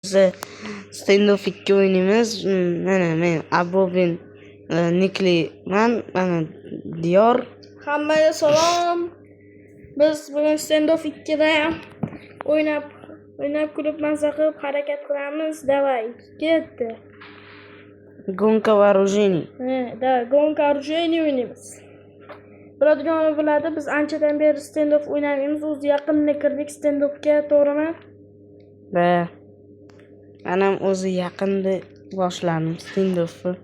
Biz Standoff 2 o'ynaymiz. Mana men Abobin Nikliman, mana Diyor. Hammaga salom. Biz bugun Standoff 2 da o'ynab kulib mazza qilib harakat qilamiz. Davay, ketdi. Gonka va Rujeni. Davay, Gonka Rujeni o'ynaymiz. Biladiganlar biladi, biz anchadan beri Standoff o'ynaymiz. O'zi yaqinda kirdik Standoffga, to'g'rimi? Va men o'zi yaqinda boshladim Standoffni.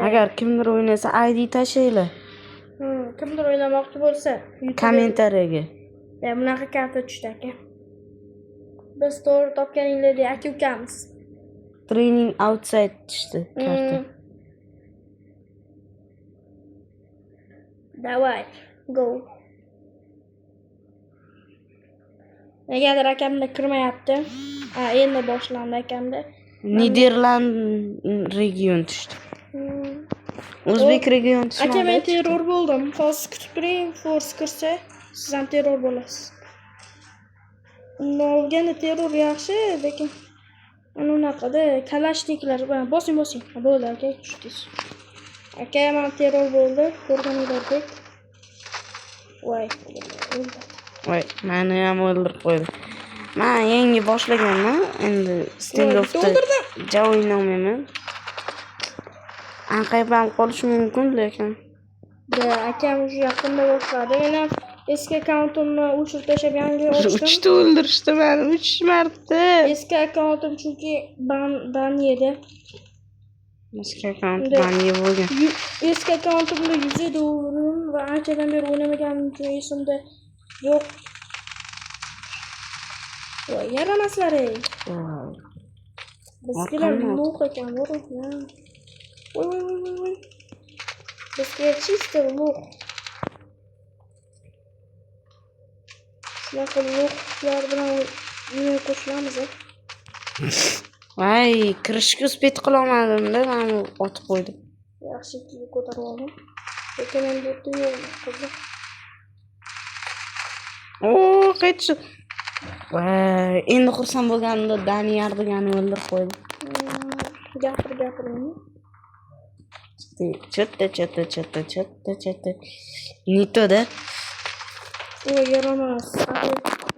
Agar kimdir o'ynasa, ID tashlaylar. Kimdir o'ynamoqchi bo'lsa, kommentariyaga. Bunaqa karta tushdi aka. Biz to'g'ri topganinglardek aka-ukamiz. Training outside tushdi karta. Davay, go. Negadir akamda kirmayapti. Endi boshlandi akamda. Niderland region tushdi. O'zbek region tushdi. Aka, men terror bo'ldim. False kutib turing, force kirsa, siz ham terror bo'lasiz. Olganda terror yaxshi, lekin ana unaqada kalashniklar bilan bosing. Bo'ldi aka, tushdingiz. Aka, men terror bo'ldi, ko'rganinglardek. Voy, meni ham o'ldirib qo'ydi. Men yangi boshlaganman, endi Standoffda ja o'ynayman. Anqayib qolish mumkin, lekin akam shu yaqinda boshladi. Men ham eski akkauntimni o'chirib tashlab yangiga ochdim. 3 ta o'ldirishdi meni 3 marta. Eski akkauntim chunki ban yedi. Eski akkaunt ban yeb bo'lgan. Eski akkauntimda 107 o'rin va anchadan beri o'ynamaganim uchun esimda yo'q. Voy, yaramaslar ey. Bizga lo'q ekan, bo'ring. Voy. Bizga чисто lo'q. Shunaqa lo'qlar bilan o'ynay qo'shilamiz. Voy, kirishga uspet qila olmadim-da, men otib qo'ydim. Yaxshiki ko'tarib oldim. Lekin men bu yo'q qiziq. Qaytdi. Voy, endi xursand bo'lganimda Daniyar degani o'ldirib qo'ydi. Gapiring. Chatta. Nitoda. Voy, yaramas.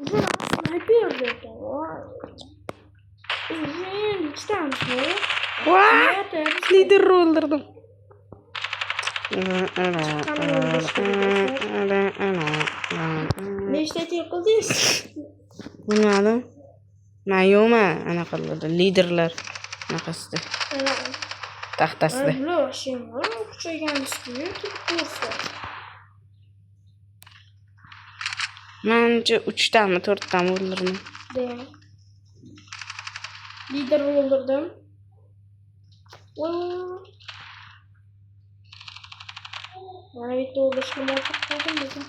Sniper ekan. Voy, lider o'ldirdim. Nechta til qildingiz? Bilmadim. Men yo'qman, anaqa liderlar anaqasida. Taxtasida. Mencha 3 tami 4 tami o'ldirdim. Lider o'ldirdim. Mana bitta o'ldirishga muvaffaq bo'ldim lekin.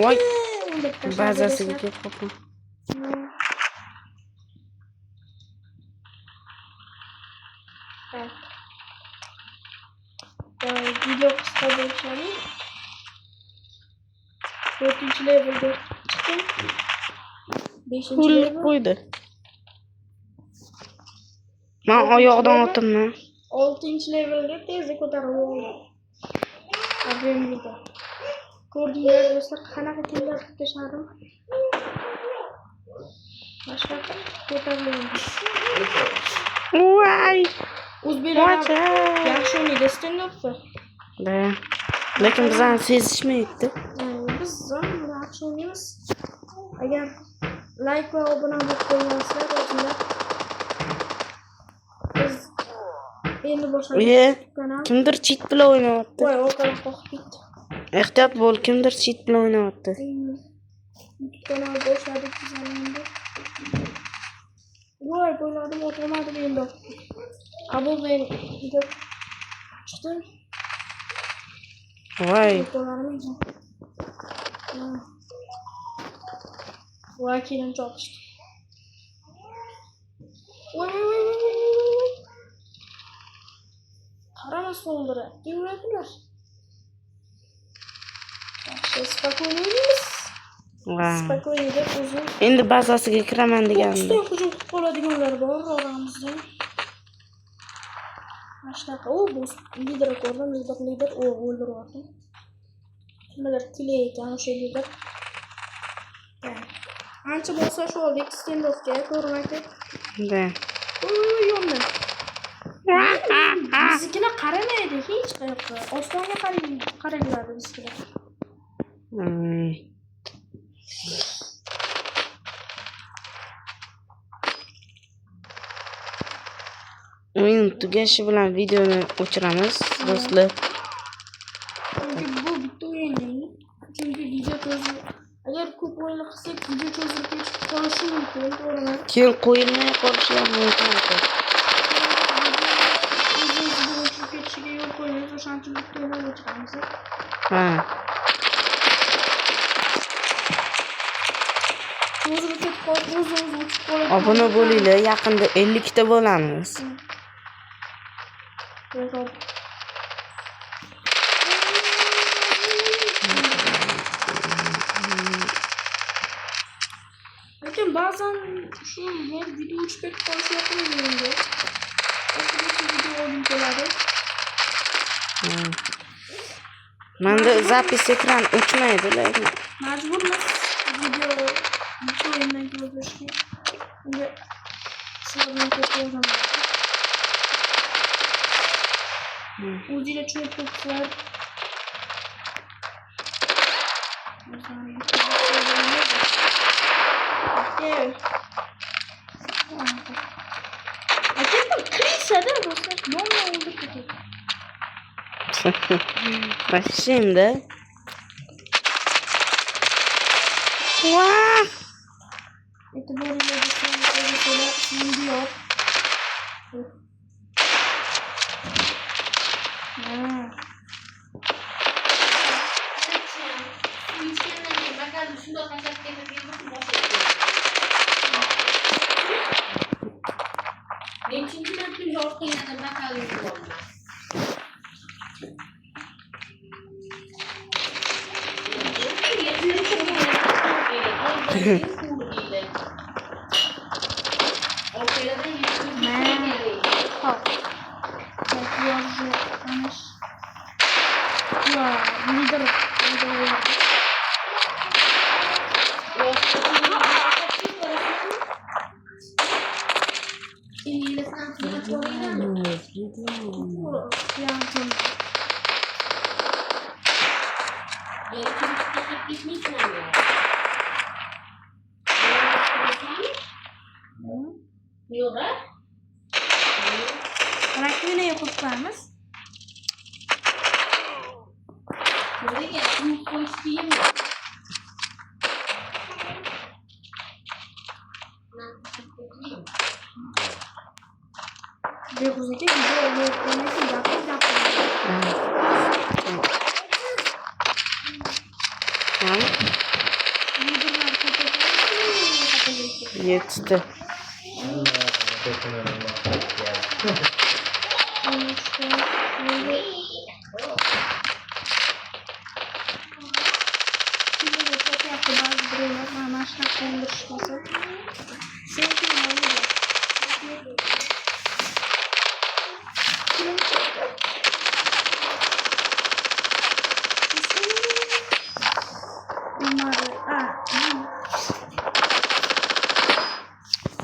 Voy, bazasiga kelib qoldim. Video qisqa bo'lishadi. 4-levelga chiqdim. 5-level qo'ydi. Men oyoqdan o'tibman. 6-levelga tezda ko'tarib oldim. Abemida. Ko'rdinglar do'stlar, qanaqa kellar tashladim. Boshqa ko'tarildi. Voy! O'zbeklar yaxshi o'ynaydi Standoff'da. Lekin bizani sezishmaydi. Biz yaxshi o'ynaymiz. Agar like va obuna bo'lib qo'ymaslar, o'zinglar biz endi boshladik. Kimdir cheat bilan o'ynayapti. Voy, o'qib qo'yib ketdi. Ehtiyot bo'l, kimdir cheat bilan o'ynayapti. Kanal boshladik biz endi. Voy, bo'ladim, o'tmadim endi. Abo men chiqdim. Voy. Voy, keyin chopishdi. Voy. Qaramasdan o'ldiradi. Deyuradilar. Spokойно o'ynaymiz. Va. Spokойно deb o'zim Endi bazasiga kiraman degandim. to'qqizta hujum qilib qoladiganlar bor oramizda. Mana shunaqa bu lider ko'rdim, lider o'ldiryapti. Nimalar tile ekan o'sha lider. Ancha bo'lsa shu oldik standoffga ko'rinadi. Da. Yomda. Biznikilar qaramaydi hech qayoqqa. Osmonga qaranglar biznikilar. O'yin tugashi bilan videoni o'chiramiz, do'stlar. Chunki bu bitta o'yin. Chunki video cho'zib, agar ko'p o'yin qilsak, video cho'zib ketib qolishi mumkin, to'g'rimi? Keyin qo'yilmay qolishlari mumkin. Ketishiga yo'l qo'ymaymiz, o'shaning uchun bitta o'yin o'chiramiz. Ha. O'zimiz ketib qolib, o'zimiz o'chib qolib. Obuna bo'linglar, yaqinda 50 ta bo'lamiz. Lekin ba'zan shu video o'chib ketib qolishi yoqmaydi. Aslida video oldin keladi. Menda zapis ekran o'chmaydi, lekin Majburmiz video o'yindan ko'rishga. Unga sababni ko'rsatam. O'zinglar tushunib turibsizlar. Krisada do'stlar, yomon o'ldirib ketadi. Bak şimdi. Vah! E'tiboringizga havola şimdi yo'q. Rakvina yapıp vermez. Devuzaki video yönetmesi yaptı. Yetti.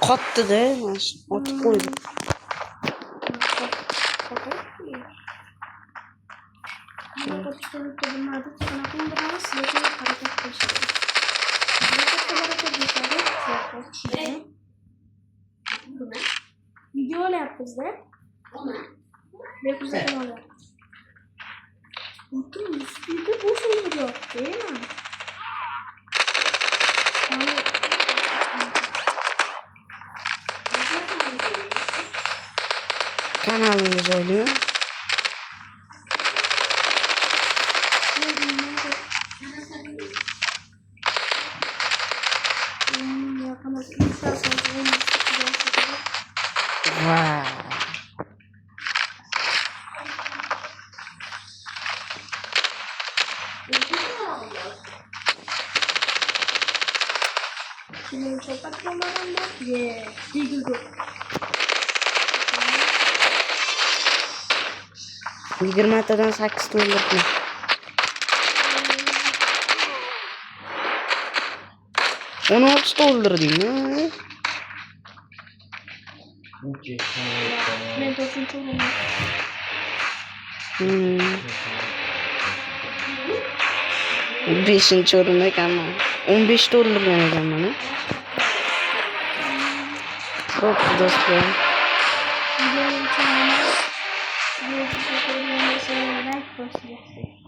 Qotdi-da, otib qo'ydi. Video olyapmiz-da. Bepusatdan olyapmiz. Butun ustiga bo'shilyapti, mana. Kanalini joylayman. Wow. Şimdi çok atmadan da. Yeah. Diggle go. 20tadan 8 to'ldirdim. Onu 30 to'ldirdingmi? Men to'rtinchi o'rinda. Beshinchi o'rinda ekanman. 15 to'ldirgan ekanman. Xo'p, do'stlar. Videoning uchun like bosing.